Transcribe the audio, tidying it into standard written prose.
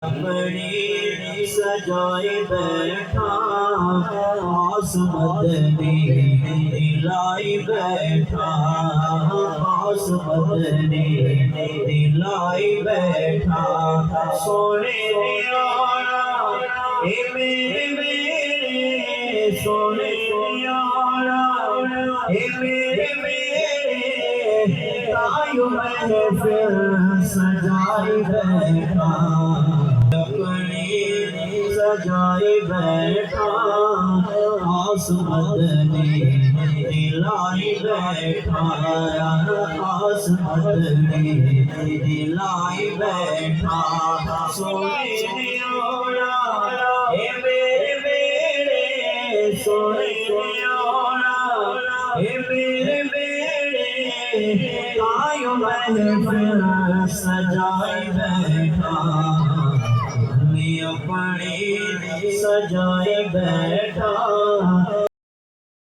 अपनी सजाए बैठा आस मदनी दिलाई बैठा आस मदनी दिलाई बैठा सोने यारा ए मेरे सोने यारा ए मेरे तायु महफिल सजाई बैठा अपनी सजाए बैठा आस मदनी दिलाई बैठा आस मदनी दिलाई बैठा सोने ओरा ए मेरे सोने ओरा ए मेरे आयो महफिल सजाए बैठा अपनी सजाए बैठा